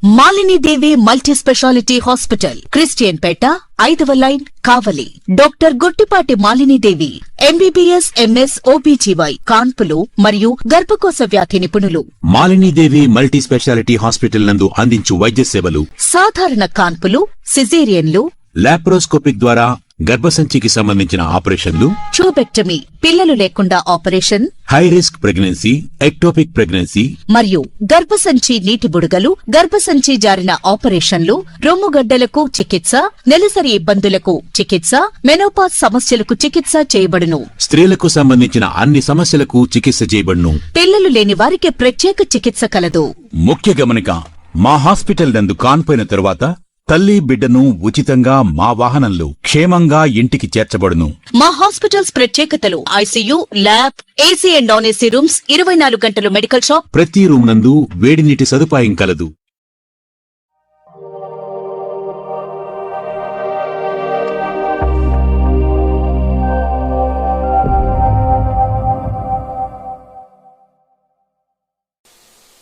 Malini Devi multi speciality hospital, Christian Peta, 5వ line, Kavali. Doctor Guttipati Malinidevi, MBBS, MS, OBGY, కాన్పులు మరియు గర్భకోశ వ్యాధి నిపుణులు. మాలినీదేవి మల్టీ స్పెషాలిటీ హాస్పిటల్ నందు అందించు వైద్య సేవలు: సాధారణ కాన్పులు, సిజేరియన్లు, లాప్రోస్కోపిక్ ద్వారా గర్భసంచికి సంబంధించిన ఆపరేషన్లు, ట్యూబెక్టమీ, పిల్లలు లేకుండా operation, high risk pregnancy, ectopic pregnancy మరియు గర్భసంచి నీటి బుడగలు, గర్భసంచి జారిన ఆపరేషన్లు, రొమ్ముగడ్డలకు చికిత్స, నెలసరి ఇబ్బందులకు చికిత్స, మెనోపాజ్ సమస్యలకు చికిత్స చేయబడును. స్త్రీలకు సంబంధించిన అన్ని సమస్యలకు చికిత్స చేయబడును. పిల్లలు లేని వారికి ప్రత్యేక చికిత్స కలదు. ముఖ్య గమనిక: మా హాస్పిటల్ నందు కాన్పోయిన తరువాత తల్లి బిడ్డను ఉచితంగా మా వాహనంలో క్షేమంగా ఇంటికి చేర్చబడును. మా హాస్పిటల్స్ ప్రత్యేకతలు: ICU, lab, AC and non AC rooms, 24 గంటలు మెడికల్ షాప్, ప్రతి రూమ్ నందు వేడి నీటి సదుపాయం కలదు.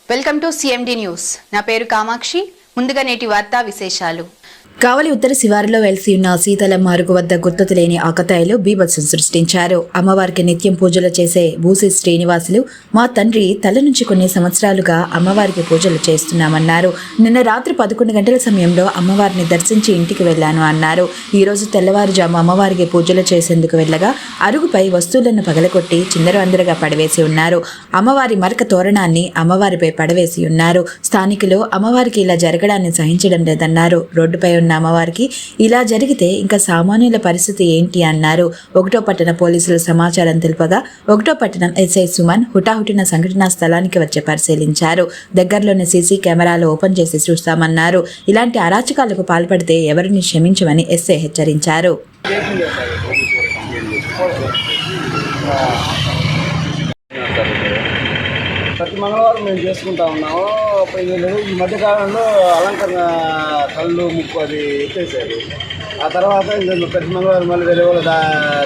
Welcome to CMD news. నా పేరు కామాక్షి. ముందుగా నేటి వార్తా విశేషాలు. కావలి ఉత్తర శివారులో వెలిసి ఉన్న సీతలమ్మ అరుగు వద్ద గుర్తు లేని ఆకతాయిలు బీభత్సం సృష్టించారు. అమ్మవారికి నిత్యం పూజలు చేసే బూసి శ్రీనివాసులు, మా తండ్రి తల నుంచి కొన్ని సంవత్సరాలుగా అమ్మవారికి పూజలు చేస్తున్నామన్నారు. నిన్న రాత్రి 11 గంటల సమయంలో అమ్మవారిని దర్శించి ఇంటికి వెళ్లాను అన్నారు. ఈ రోజు తెల్లవారుజాము అమ్మవారికి పూజలు చేసేందుకు వెళ్లగా అరుగుపై వస్తువులను పగలగొట్టి చిందరవందరగా పడవేసి ఉన్నారు. అమ్మవారి మరక తోరణాన్ని అమ్మవారిపై పడవేసి ఉన్నారు. స్థానికులు అమ్మవారికి ఇలా జరగడాన్ని సహించడం లేదన్నారు. రోడ్డుపై ఉన్న అమ్మవారికి ఇలా జరిగితే ఇంకా సామాన్యుల పరిస్థితి ఏంటి అన్నారు. 1వ పట్టణ పోలీసులు సమాచారం తెలుపగా 1వ పట్టణం ఎస్ఐ సుమన్ హుటాహుటిన సంఘటనా స్థలానికి వచ్చి పరిశీలించారు. దగ్గరలోని సీసీ కెమెరాలు ఓపెన్ చేసి చూస్తామన్నారు. ఇలాంటి అరాచకాలకు పాల్పడితే ఎవరిని క్షమించమని ఎస్ఐ హెచ్చరించారు. ప్రతి మంగళవారం మేము చేసుకుంటా ఉన్నాము. ఈ మధ్యకాలంలో అలంకరణ కళ్ళు ముక్కు అది ఎత్తేసారు. ఆ తర్వాత ప్రతి మంగళవారం మళ్ళీ వేరే వాళ్ళు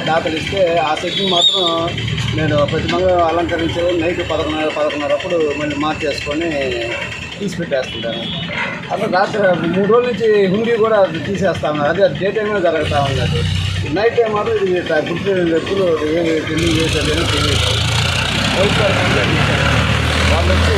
దాతలు ఇస్తే ఆ సెట్ని మాత్రం నేను ప్రతి మంగళవారం అలంకరించే నైట్ 11:30 అప్పుడు మళ్ళీ మార్చేసుకొని తీసి పెట్టేస్తుంటాను. అట్లా రాత్రి 3 రోజుల నుంచి హుండీ కూడా తీసేస్తా ఉన్నారు. అది డే టైంలో జరుగుతూ ఉన్నది. నైట్ టైం మాత్రం ఇది గుర్తు ఎప్పుడు ఏమి తెలియదు చేసేది తెలియదు. వాళ్ళు వచ్చి